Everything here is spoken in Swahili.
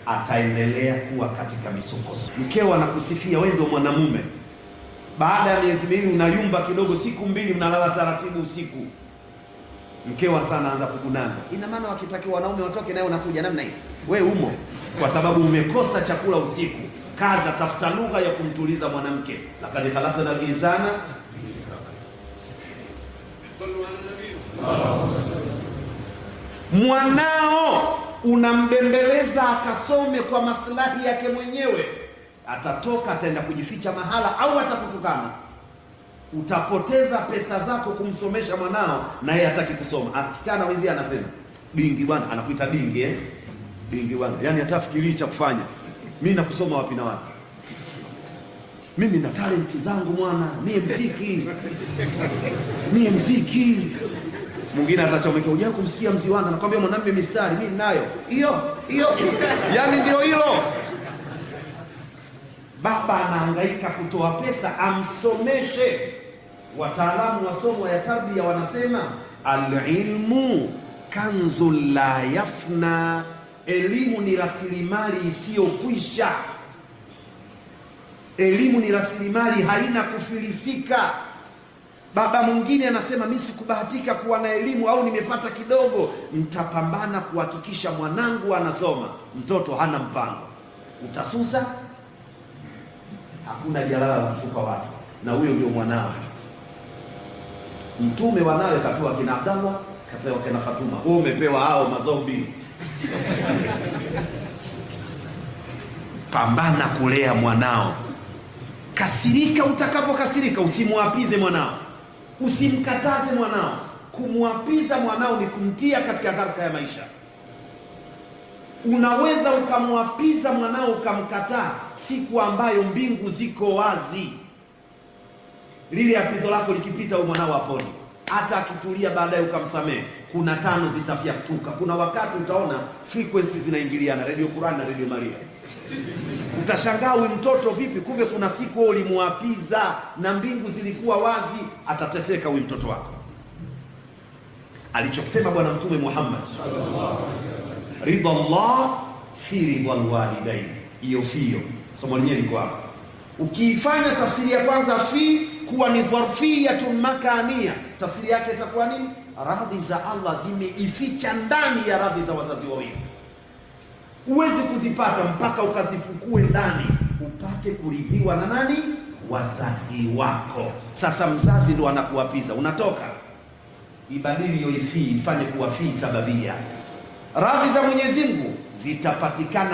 ataendelea kuwa katika misukosuko. Mkeo anakusifia wewe ndio mwanamume, baada ya miezi miwili unayumba kidogo, siku mbili mnalala taratibu usiku, mkeo anaanza kukunana. Ina maana wakitakiwa wanaume watoke naye unakuja namna hii, wewe umo kwa sababu umekosa chakula usiku. Kaza, tafuta lugha ya kumtuliza mwanamke. Lakad khalaqna al-insana. Mwanao unambembeleza akasome kwa maslahi yake mwenyewe, atatoka ataenda kujificha mahala au atakutukana. Utapoteza pesa zako kumsomesha mwanao na yeye hataki kusoma. Akikana wenzia anasema dingi bwana, anakuita dingi dingi bwana, yani hatafikiri cha kufanya. Mimi nakusoma wapi na wapi? Mimi na talent zangu mwana, mie mziki. Mwingine atachomeka, unajua kumsikia mziwana anakuambia mwanamume mistari, mimi ninayo. Hiyo yani ndio hilo. Baba anahangaika kutoa pesa amsomeshe. Wataalamu wa somo ya tarbia wanasema al-ilmu kanzul la yafna, elimu ni rasilimali isiyokwisha. Elimu ni rasilimali haina kufilisika. Baba mwingine anasema mimi sikubahatika kuwa na elimu au nimepata kidogo, nitapambana kuhakikisha mwanangu anasoma. Mtoto hana mpango, utasusa, hakuna jalala la kutupa watu, na huyo ndio mwanao. Mtume wanawe kapewa kina Abdallah, kapewa kina Fatuma, wewe umepewa hao mazobi. Pambana kulea mwanao. Kasirika utakapokasirika, usimwapize mwanao, usimkataze mwanao. Kumwapiza mwanao ni kumtia katika gharika ya maisha. Unaweza ukamwapiza mwanao ukamkataa siku ambayo mbingu ziko wazi. Lile apizo lako likipita huyo mwanao aponi. Hata akitulia baadaye ukamsamehe, kuna 5 zitafyatuka. Kuna wakati utaona frequency zinaingiliana, Radio Quran na Radio Maria. Utashangaa huyu mtoto vipi, kumbe kuna siku wewe ulimuapiza na mbingu zilikuwa wazi. Atateseka huyu mtoto wako. Alichokisema Bwana Mtume Muhammad ridha Allah fi ridha alwalidain, hiyo somo lenyewe liko hapa. Ukiifanya tafsiri ya kwanza fi kuwa ni dharfiyatun makania, tafsiri yake itakuwa nini? Radhi za Allah zimeificha ndani ya radhi za wazazi wawili. Huwezi kuzipata mpaka ukazifukue ndani upate kuridhiwa na nani? Wazazi wako. Sasa mzazi ndo anakuapiza, unatoka ibadili hiyo ifi ifanye kuwa fi sababia. Radhi za Mwenyezi Mungu zitapatikana